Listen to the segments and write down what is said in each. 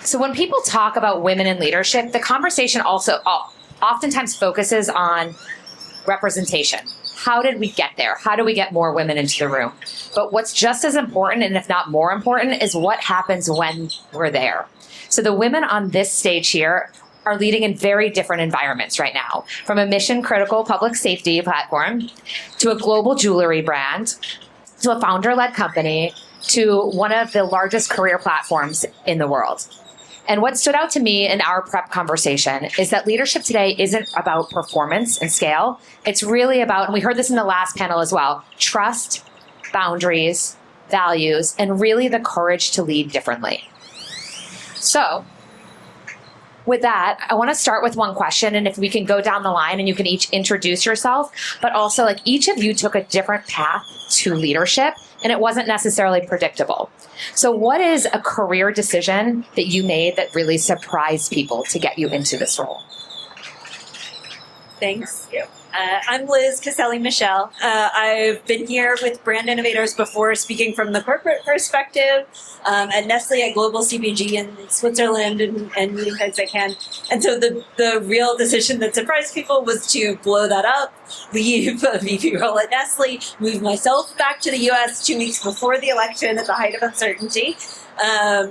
So when people talk about women in leadership, the conversation also oftentimes focuses on representation. How did we get there? How do we get more women into the room? But what's just as important, and if not more important, is what happens when we're there. So the women on this stage here are leading in very different environments right now, from a mission-critical public safety platform to a global jewelry brand to a founder-led company to one of the largest career platforms in the world. And what stood out to me in our prep conversation is that leadership today isn't about performance and scale. It's really about, and we heard this in the last panel as well, trust, boundaries, values, and really the courage to lead differently. So with that, I want to start with one question, and if we can go down the line and you can each introduce yourself, but also like each of you took a different path to leadership, and it wasn't necessarily predictable. So what is a career decision that you made that really surprised people to get you into this role? Thanks. I'm Liz Caselli Michelle. I've been here with Brand Innovators before, speaking from the corporate perspective, at Nestle, at Global CPG in Switzerland, and meeting folks I can. And so the real decision that surprised people was to blow that up, leave a VP role at Nestle, move myself back to the US 2 weeks before the election at the height of uncertainty,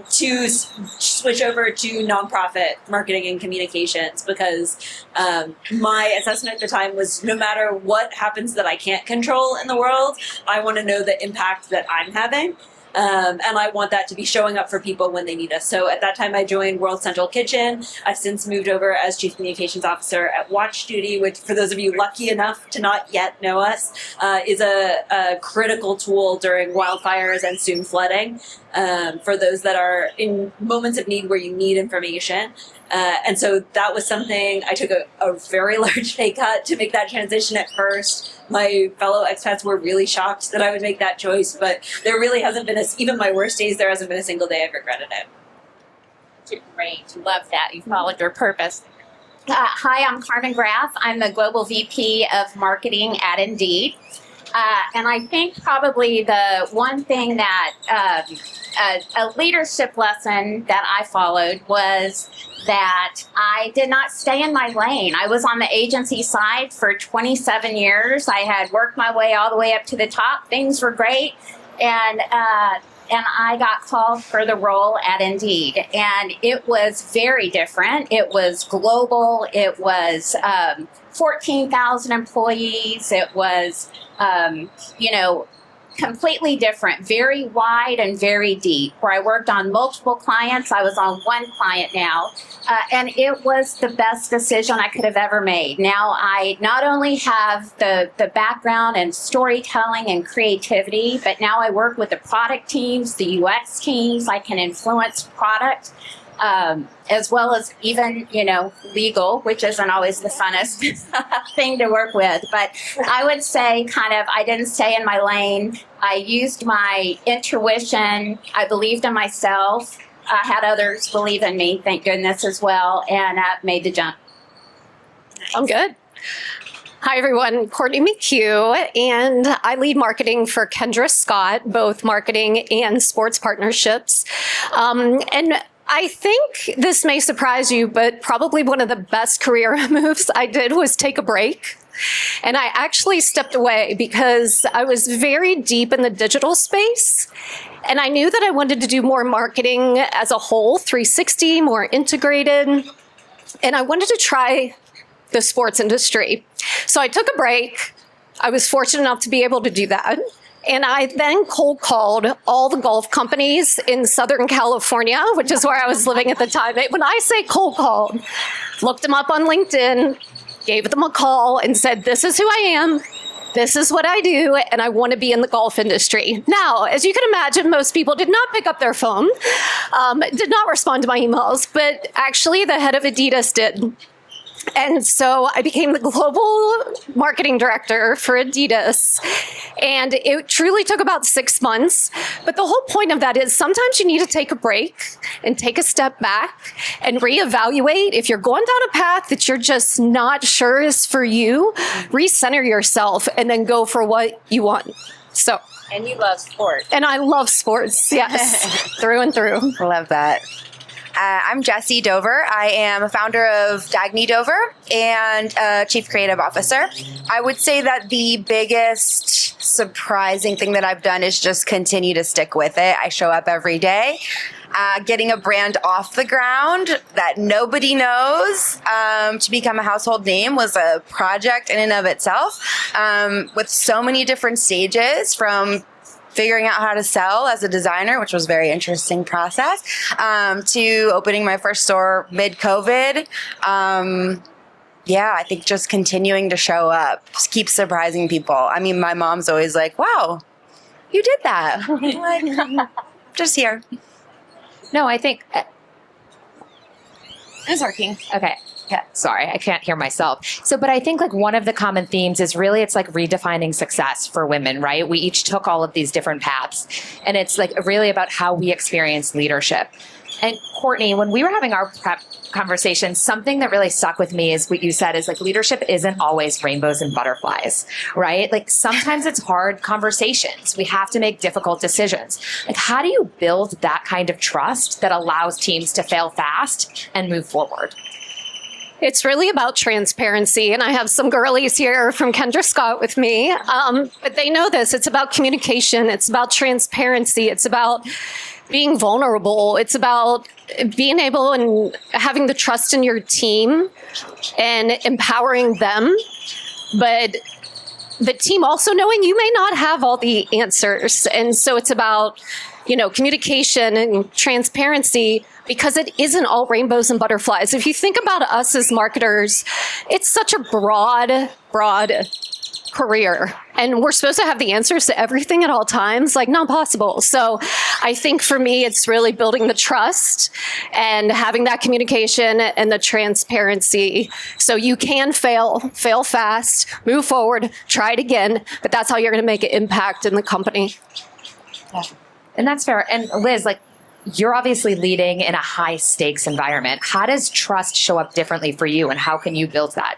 to switch over to nonprofit marketing and communications, because my assessment at the time was no matter what happens that I can't control in the world, I want to know the impact that I'm having. And I want that to be showing up for people when they need us. So at that time, I joined World Central Kitchen. I've since moved over as Chief Communications Officer at Watch Duty, which, for those of you lucky enough to not yet know us, is a critical tool during wildfires and soon flooding, for those that are in moments of need where you need information. And so that was something I took a very large pay cut to make that transition at first. My fellow expats were really shocked that I would make that choice, but there really hasn't been even my worst days, there hasn't been a single day I've regretted it. Great, love that. You followed your purpose. Hi, I'm Carmen Graf. I'm the Global VP of Marketing at Indeed. And I think probably the one thing that a leadership lesson that I followed was that I did not stay in my lane. I was on the agency side for 27 years. I had worked my way all the way up to the top. Things were great. And I got called for the role at Indeed. And it was very different. It was global. It was 14,000 employees. It was, completely different, very wide and very deep, where I worked on multiple clients. I was on one client now, and it was the best decision I could have ever made. Now I not only have the background and storytelling and creativity, but now I work with the product teams, the UX teams. I can influence product, as well as even, legal, which isn't always the funnest thing to work with. But I would say I didn't stay in my lane. I used my intuition. I believed in myself. I had others believe in me, thank goodness, as well, and made the jump. I'm good. Hi, everyone. Courtney McHugh, and I lead marketing for Kendra Scott, both marketing and sports partnerships. And I think this may surprise you, but probably one of the best career moves I did was take a break. And I actually stepped away because I was very deep in the digital space. And I knew that I wanted to do more marketing as a whole, 360, more integrated. And I wanted to try the sports industry. So I took a break. I was fortunate enough to be able to do that. And I then cold called all the golf companies in Southern California, which is where I was living at the time. When I say cold called, looked them up on LinkedIn, gave them a call and said, this is who I am. This is what I do, and I want to be in the golf industry. Now, as you can imagine, most people did not pick up their phone, did not respond to my emails, but actually the head of Adidas did. And so I became the global marketing director for Adidas. And it truly took about 6 months. But the whole point of that is sometimes you need to take a break and take a step back and reevaluate. If you're going down a path that you're just not sure is for you, recenter yourself and then go for what you want. So. And you love sports. And I love sports, yes, through and through. Love that. I'm Jessy Dover. I am a founder of Dagne Dover and Chief Creative Officer. I would say that the biggest surprising thing that I've done is just continue to stick with it. I show up every day. Getting a brand off the ground that nobody knows to become a household name was a project in and of itself, with so many different stages, from figuring out how to sell as a designer, which was a very interesting process, to opening my first store mid-COVID. I think just continuing to show up, just keep surprising people. I mean, my mom's always like, wow, you did that. I'm like, just here. No, I think It's working. okay. Yeah, sorry, I can't hear myself. So, but I think like one of the common themes is really it's like redefining success for women, right? We each took all of these different paths, and it's like really about how we experience leadership. And Courtney, when we were having our prep conversation, something that really stuck with me is what you said is like leadership isn't always rainbows and butterflies, right? Like sometimes it's hard conversations. We have to make difficult decisions. Like how do you build that kind of trust that allows teams to fail fast and move forward? It's really about transparency. And I have some girlies here from Kendra Scott with me. But they know this. It's about communication. It's about transparency. It's about being vulnerable. It's about being able and having the trust in your team and empowering them. But the team also knowing you may not have all the answers. And so it's about, communication and transparency, because it isn't all rainbows and butterflies. If you think about us as marketers, it's such a broad career, and we're supposed to have the answers to everything at all times, like not possible. So I think for me, it's really building the trust and having that communication and the transparency. So you can fail fast, move forward, try it again, but that's how you're going to make an impact in the company. Yeah. And that's fair. And Liz, like you're obviously leading in a high stakes environment. How does trust show up differently for you, and how can you build that?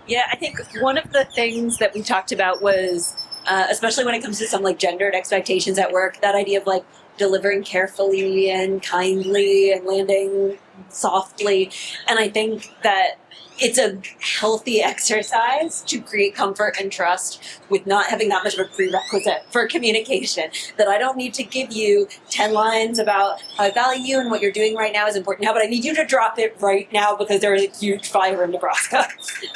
Yeah, I think one of the things that we talked about was, especially when it comes to some like gendered expectations at work, that idea of like delivering carefully and kindly and landing softly. And I think that it's a healthy exercise to create comfort and trust with not having that much of a prerequisite for communication. That I don't need to give you 10 lines about how I value you and what you're doing right now is important now, but I need you to drop it right now because there is a huge fire in Nebraska.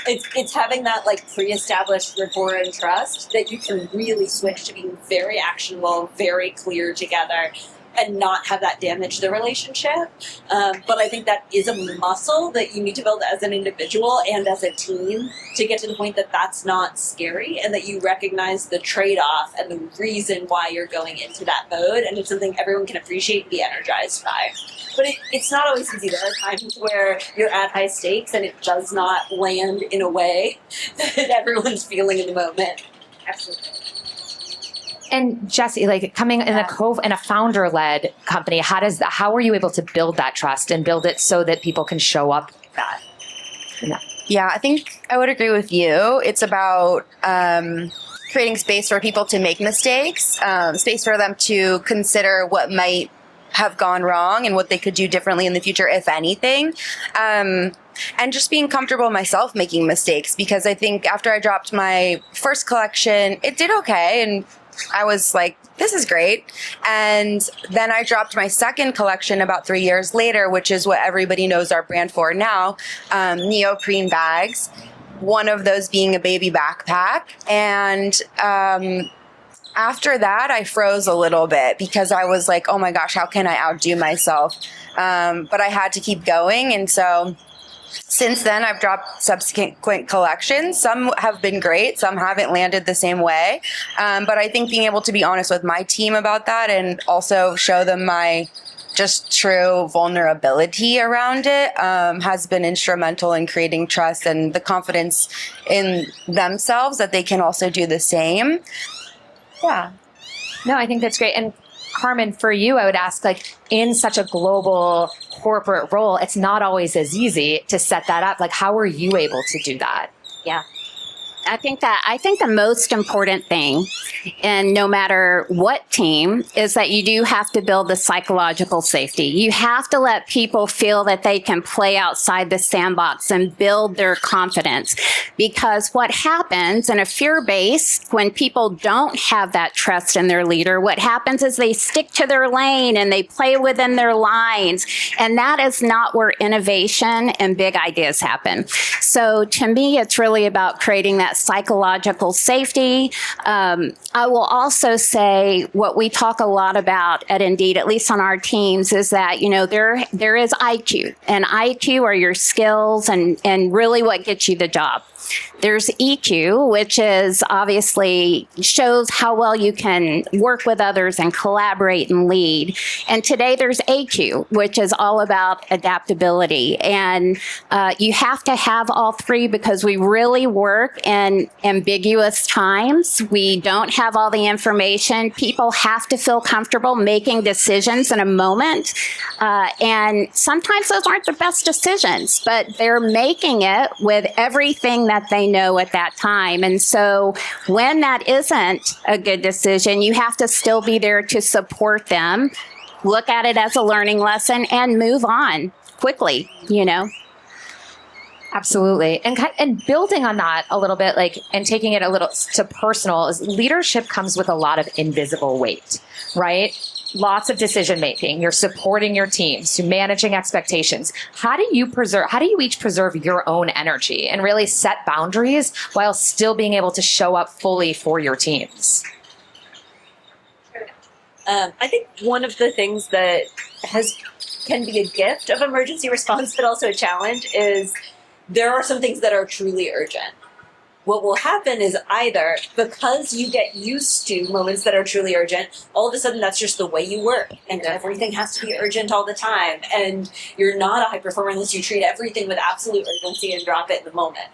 It's having that like pre-established rapport and trust that you can really switch to being very actionable, very clear together, and not have that damage the relationship. But I think that is a muscle that you need to build as an individual and as a team to get to the point that that's not scary and that you recognize the trade-off and the reason why you're going into that mode, and it's something everyone can appreciate and be energized by. But it's not always easy. There are times where you're at high stakes and it does not land in a way that everyone's feeling in the moment. Absolutely. And Jessy, like coming in a founder-led company, how were you able to build that trust and build it so that people can show up like that? Yeah, I think I would agree with you. It's about creating space for people to make mistakes, space for them to consider what might have gone wrong and what they could do differently in the future, if anything. And just being comfortable myself making mistakes, because I think after I dropped my first collection, it did okay. And I was like, this is great. And then I dropped my second collection about 3 years later, which is what everybody knows our brand for now, neoprene bags. One of those being a baby backpack. And after that, I froze a little bit because I was like, oh my gosh, how can I outdo myself? But I had to keep going. And so since then, I've dropped subsequent collections. Some have been great. Some haven't landed the same way. But I think being able to be honest with my team about that and also show them my just true vulnerability around it has been instrumental in creating trust and the confidence in themselves that they can also do the same. Yeah. No, I think that's great. And Carmen, for you, I would ask, like, in such a global corporate role, it's not always as easy to set that up. Like, how were you able to do that? Yeah. I think the most important thing, and no matter what team, is that you do have to build the psychological safety. You have to let people feel that they can play outside the sandbox and build their confidence. Because what happens in a fear-based, when people don't have that trust in their leader, what happens is they stick to their lane and they play within their lines. And that is not where innovation and big ideas happen. So to me, it's really about creating that psychological safety. I will also say what we talk a lot about at Indeed, at least on our teams, is that, there is IQ, and IQ are your skills and really what gets you the job. There's EQ, which is obviously shows how well you can work with others and collaborate and lead. And today there's AQ, which is all about adaptability. And you have to have all three because we really work in ambiguous times. We don't have all the information. People have to feel comfortable making decisions in a moment. And sometimes those aren't the best decisions, but they're making it with everything that they know at that time. And so when that isn't a good decision, you have to still be there to support them, look at it as a learning lesson, and move on quickly, Absolutely. And building on that a little bit, and taking it a little to personal, is leadership comes with a lot of invisible weight, right? Lots of decision making. You're supporting your teams, you're managing expectations. How do you each preserve your own energy and really set boundaries while still being able to show up fully for your teams? I think one of the things that can be a gift of emergency response, but also a challenge, is there are some things that are truly urgent. What will happen is either because you get used to moments that are truly urgent, all of a sudden that's just the way you work and everything has to be urgent all the time. And you're not a high performer unless you treat everything with absolute urgency and drop it in the moment.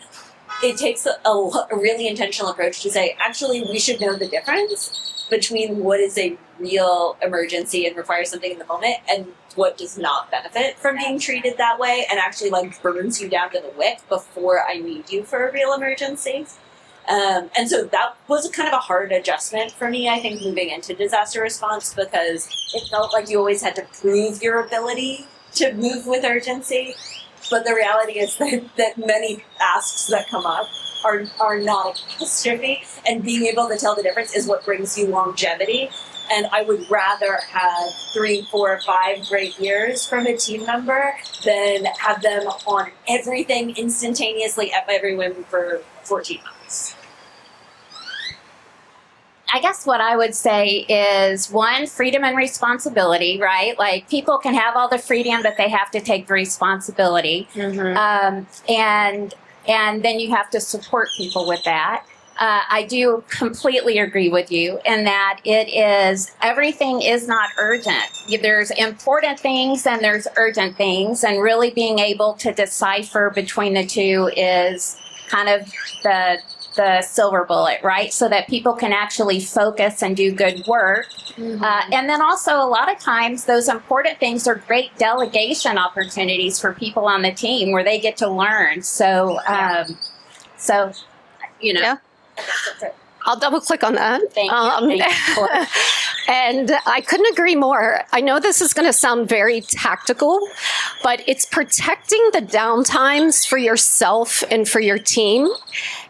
It takes a really intentional approach to say, actually, we should know the difference between what is a real emergency and requires something in the moment and what does not benefit from being treated that way and actually burns you down to the wick before I need you for a real emergency. And so that was kind of a hard adjustment for me, I think, moving into disaster response, because it felt like you always had to prove your ability to move with urgency. But the reality is that many asks that come up are not a catastrophe, and being able to tell the difference is what brings you longevity. And I would rather have 3, 4, 5 great years from a team member than have them on everything instantaneously at every whim for 14 months. I guess what I would say is, one, freedom and responsibility, right? People can have all the freedom, but they have to take the responsibility. Mm-hmm. And then you have to support people with that. I do completely agree with you in that everything is not urgent. There's important things and there's urgent things, and really being able to decipher between the two is kind of the silver bullet, right? So that people can actually focus and do good work. Mm-hmm. And then also a lot of times those important things are great delegation opportunities for people on the team where they get to learn. So, Yeah. I'll double click on that. Thank you. And I couldn't agree more. I know this is going to sound very tactical, but it's protecting the downtimes for yourself and for your team.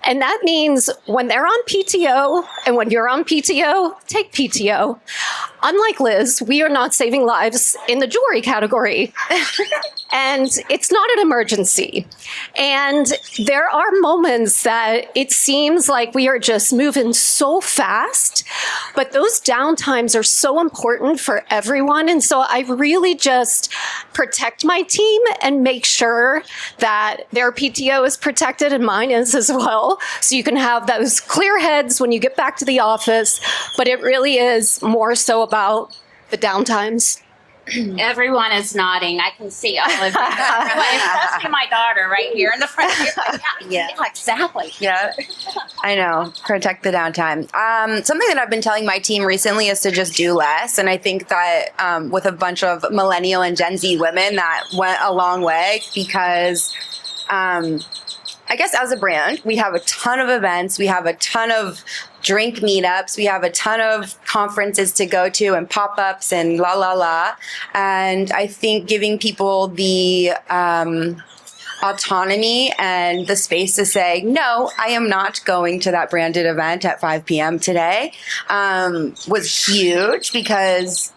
And that means when they're on PTO and when you're on PTO, take PTO. Unlike Liz, we are not saving lives in the jewelry category. And it's not an emergency. And there are moments that it seems like we are just moving so fast, but those downtimes are so important for everyone. And so I really just protect my team and make sure that their PTO is protected and mine is as well. So you can have those clear heads when you get back to the office, but it really is more so about the downtimes. Everyone is nodding. I can see all of you. Especially my daughter right here in the front. Yeah, exactly. Yeah, I know. Protect the downtime. Something that I've been telling my team recently is to just do less. And I think that with a bunch of millennial and Gen Z women, that went a long way because I guess as a brand, we have a ton of events. We have a ton of drink meetups. We have a ton of conferences to go to and pop-ups and la, la, la. And I think giving people the autonomy and the space to say, no, I am not going to that branded event at 5 p.m. today, was huge, because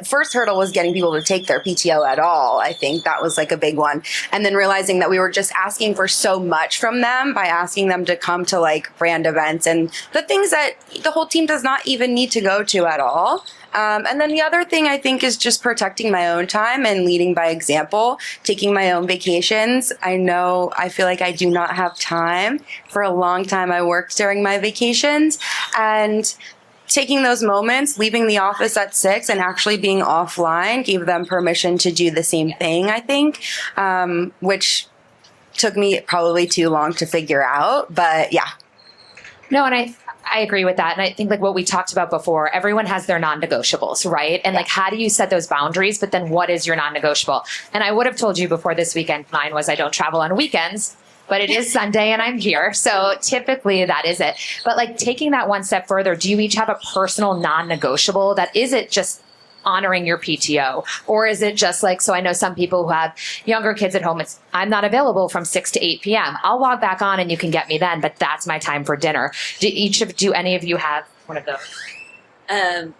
first hurdle was getting people to take their PTO at all. I think that was like a big one. And then realizing that we were just asking for so much from them by asking them to come to like brand events and the things that the whole team does not even need to go to at all. And then the other thing I think is just protecting my own time and leading by example, taking my own vacations. I feel like I do not have time. For a long time, I worked during my vacations, and taking those moments, leaving the office at 6 and actually being offline gave them permission to do the same thing, I think, which took me probably too long to figure out. But yeah. No, and I agree with that. And I think like what we talked about before, everyone has their non-negotiables, right? And like, how do you set those boundaries? But then what is your non-negotiable? And I would have told you before this weekend, mine was I don't travel on weekends. But it is Sunday and I'm here. So typically that is it. But like taking that one step further, do you each have a personal non-negotiable that isn't just honoring your PTO? Or is it just like, so I know some people who have younger kids at home, it's I'm not available from 6 to 8 p.m. I'll log back on and you can get me then, but that's my time for dinner. Do any of you have one of those?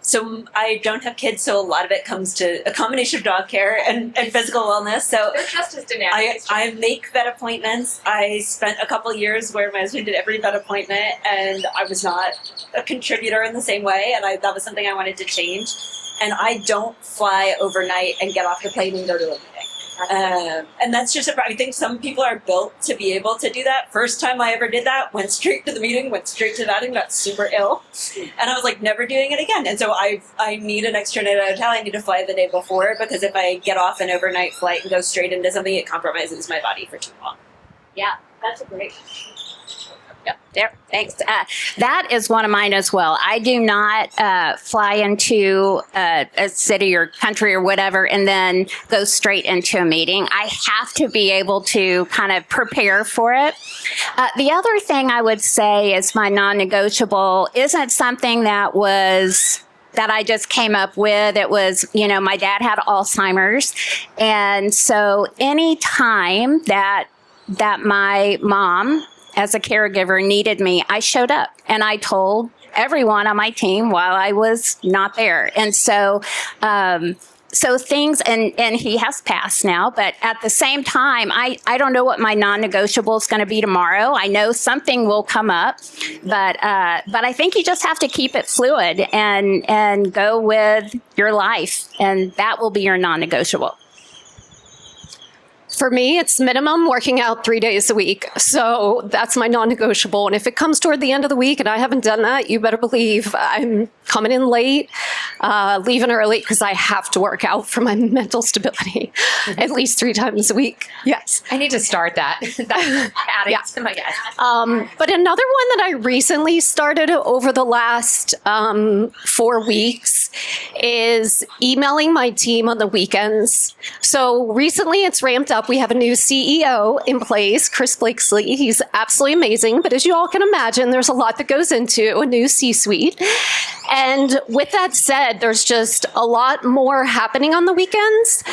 So I don't have kids, so a lot of it comes to a combination of dog care and physical wellness. So They're just as dynamic. I make vet appointments. I spent a couple years where my husband did every vet appointment, and I was not a contributor in the same way, and that was something I wanted to change. And I don't fly overnight and get off the plane and go to a meeting. And that's just I think some people are built to be able to do that. First time I ever did that, went straight to the meeting, went straight to that, and got super ill. And I was like, never doing it again. And so I need an extra night at a hotel. I need to fly the day before, because if I get off an overnight flight and go straight into something, it compromises my body for too long. Yeah, that's a great. Yep, there. Thanks. That is one of mine as well. I do not fly into a city or country or whatever and then go straight into a meeting. I have to be able to kind of prepare for it. The other thing I would say is my non-negotiable isn't something that I just came up with. It was, my dad had Alzheimer's. And so any time that my mom, as a caregiver, needed me, I showed up and I told everyone on my team while I was not there. And so things, and he has passed now, but at the same time, I don't know what my non-negotiable is going to be tomorrow. I know something will come up, but I think you just have to keep it fluid and go with your life, and that will be your non-negotiable. For me, it's minimum working out 3 days a week. So that's my non-negotiable. And if it comes toward the end of the week and I haven't done that, you better believe I'm coming in late, leaving early, because I have to work out for my mental stability at least 3 times a week. Yes. I need to start that. That's adding to my guess. But another one that I recently started over the last 4 weeks is emailing my team on the weekends. So recently it's ramped up. We have a new CEO in place, Chris Blakesley. He's absolutely amazing. But as you all can imagine, there's a lot that goes into a new C-suite. And with that said, there's just a lot more happening on the weekends.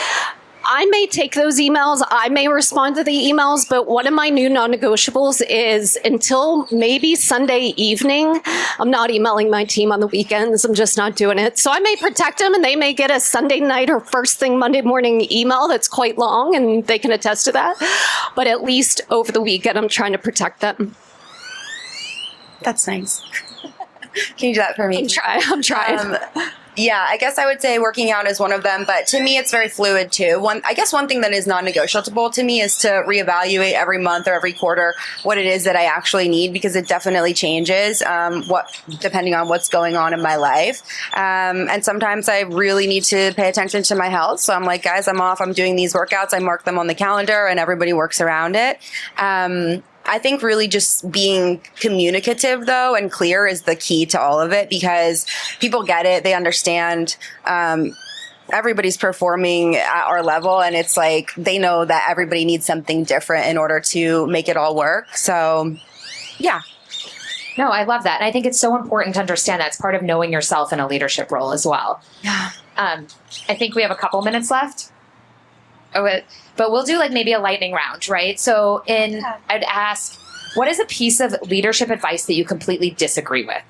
I may take those emails. I may respond to the emails, but one of my new non-negotiables is until maybe Sunday evening, I'm not emailing my team on the weekends. I'm just not doing it. So I may protect them and they may get a Sunday night or first thing Monday morning email that's quite long, and they can attest to that. But at least over the weekend, I'm trying to protect them. That's nice. Can you do that for me? I'm trying. Yeah, I guess I would say working out is one of them, but to me, it's very fluid too. One thing that is non-negotiable to me is to reevaluate every month or every quarter what it is that I actually need, because it definitely changes depending on what's going on in my life. And sometimes I really need to pay attention to my health. So I'm like, guys, I'm off. I'm doing these workouts. I mark them on the calendar and everybody works around it. I think really just being communicative, though, and clear is the key to all of it, because people get it. They understand everybody's performing at our level, and it's like they know that everybody needs something different in order to make it all work. So, yeah. No, I love that. And I think it's so important to understand that it's part of knowing yourself in a leadership role as well. Yeah. I think we have a couple minutes left. But we'll do like maybe a lightning round, right? So I'd ask, what is a piece of leadership advice that you completely disagree with?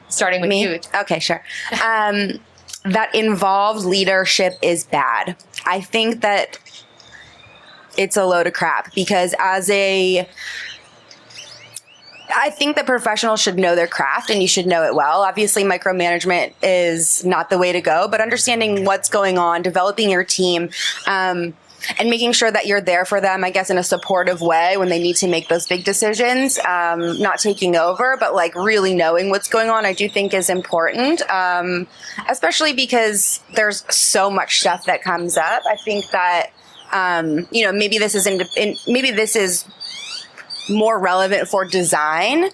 Starting with Me? you. Okay, sure. That involved leadership is bad. I think that it's a load of crap because I think that professionals should know their craft and you should know it well. Obviously, micromanagement is not the way to go, but understanding what's going on, developing your team, and making sure that you're there for them, I guess, in a supportive way when they need to make those big decisions, not taking over, but like really knowing what's going on, I do think is important, especially because there's so much stuff that comes up. I think that, maybe this is more relevant for design.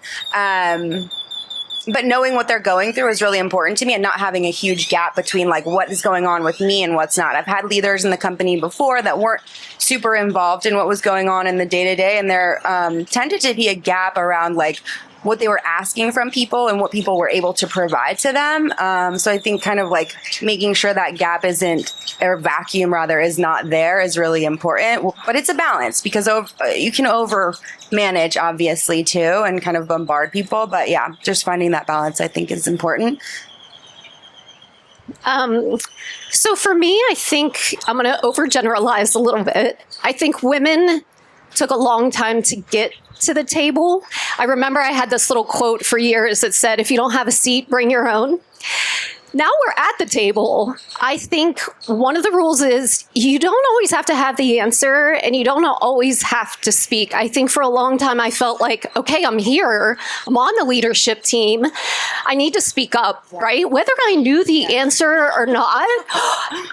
But knowing what they're going through is really important to me and not having a huge gap between like what is going on with me and what's not. I've had leaders in the company before that weren't super involved in what was going on in the day to day. And there tended to be a gap around like what they were asking from people and what people were able to provide to them. So I think kind of like making sure that gap or vacuum rather is not there is really important. But it's a balance because you can over manage obviously too and kind of bombard people. But yeah, just finding that balance I think is important. So for me, I think I'm going to overgeneralize a little bit. I think women took a long time to get to the table. I remember I had this little quote for years that said, if you don't have a seat, bring your own. Now we're at the table. I think one of the rules is you don't always have to have the answer and you don't always have to speak. I think for a long time I felt like, okay, I'm here. I'm on the leadership team. I need to speak up, right? Whether I knew the answer or not.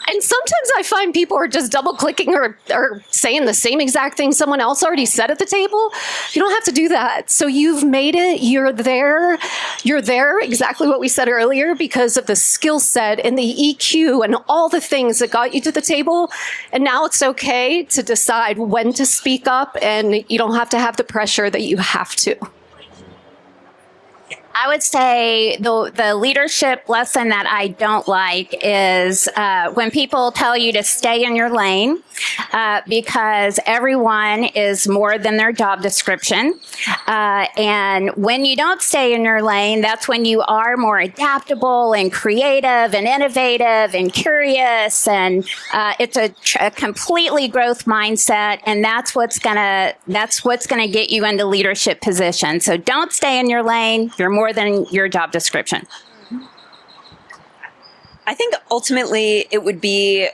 And sometimes I find people are just double clicking or saying the same exact thing someone else already said at the table. You don't have to do that. So you've made it. You're there. You're there, exactly what we said earlier, because of the skill set and the EQ and all the things that got you to the table. And now it's okay to decide when to speak up and you don't have to have the pressure that you have to. I would say the leadership lesson that I don't like is when people tell you to stay in your lane because everyone is more than their job description. And when you don't stay in your lane, that's when you are more adaptable and creative and innovative and curious. And it's a completely growth mindset. And that's what's gonna get you into leadership position. So don't stay in your lane. You're more than your job description. I think ultimately it would be,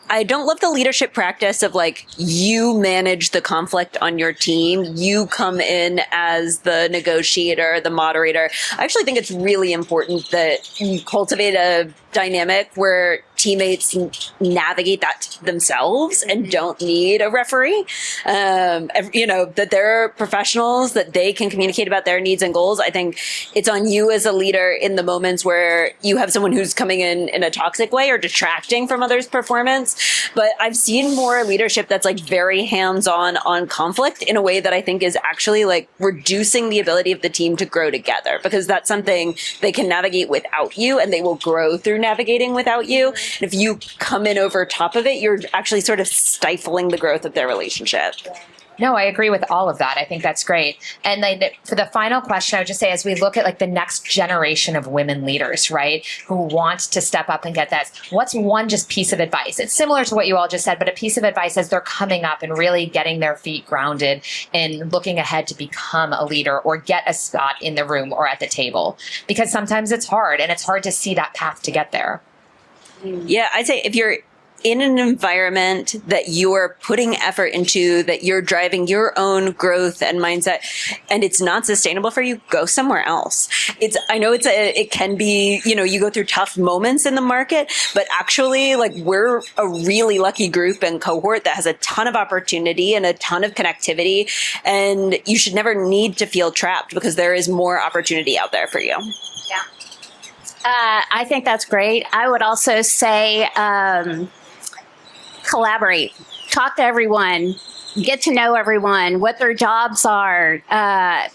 I don't love the leadership practice of like, you manage the conflict on your team. You come in as the negotiator, the moderator. I actually think it's really important that you cultivate a dynamic where teammates navigate that themselves and don't need a referee. That they're professionals, that they can communicate about their needs and goals. I think it's on you as a leader in the moments where you have someone who's coming in a toxic way or detracting from others' performance. But I've seen more leadership that's like very hands-on on conflict in a way that I think is actually like reducing the ability of the team to grow together, because that's something they can navigate without you and they will grow through navigating without you. And if you come in over top of it, you're actually sort of stifling the growth of their relationship. No, I agree with all of that. I think that's great. And then for the final question, I would just say, as we look at like the next generation of women leaders, right, who want to step up and get that, what's one just piece of advice? It's similar to what you all just said, but a piece of advice as they're coming up and really getting their feet grounded and looking ahead to become a leader or get a spot in the room or at the table. Because sometimes it's hard and it's hard to see that path to get there. Yeah, I'd say if you're in an environment that you're putting effort into, that you're driving your own growth and mindset, and it's not sustainable for you, go somewhere else. It can be, you go through tough moments in the market, but actually like we're a really lucky group and cohort that has a ton of opportunity and a ton of connectivity. And you should never need to feel trapped because there is more opportunity out there for you. Yeah. I think that's great. I would also say collaborate, talk to everyone, get to know everyone, what their jobs are,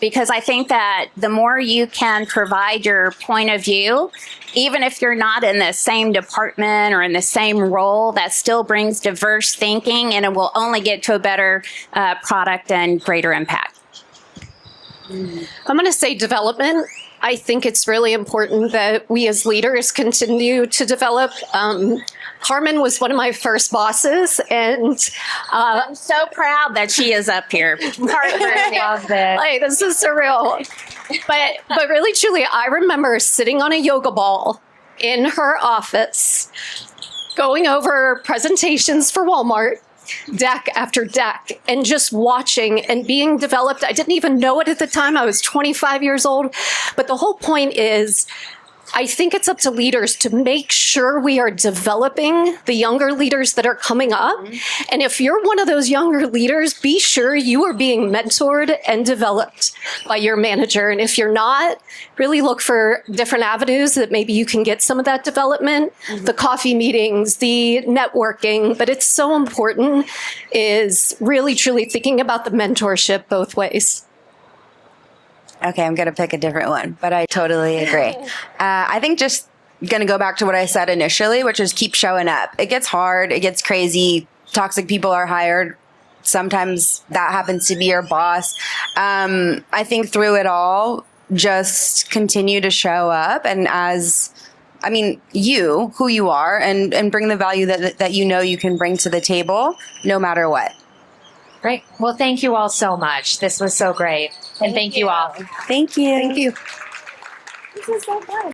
because I think that the more you can provide your point of view, even if you're not in the same department or in the same role, that still brings diverse thinking, and it will only get to a better product and greater impact. I'm going to say development. I think it's really important that we as leaders continue to develop. Carmen was one of my first bosses, and I'm so proud that she is up here. Love it. like, this is surreal. But really, truly, I remember sitting on a yoga ball in her office, going over presentations for Walmart, deck after deck, and just watching and being developed. I didn't even know it at the time. I was 25 years old. But the whole point is, I think it's up to leaders to make sure we are developing the younger leaders that are coming up. And if you're one of those younger leaders, be sure you are being mentored and developed by your manager. And if you're not, really look for different avenues that maybe you can get some of that development, the coffee meetings, the networking. But it's so important is really, truly thinking about the mentorship both ways. Okay, I'm going to pick a different one, but I totally agree. I think just going to go back to what I said initially, which is keep showing up. It gets hard. It gets crazy. Toxic people are hired. Sometimes that happens to be your boss. I think through it all, just continue to show up and who you are and bring the value that you know you can bring to the table no matter what. Great. Well, thank you all so much. This was so great. And thank you all. Thank you. Thank you. This is so fun.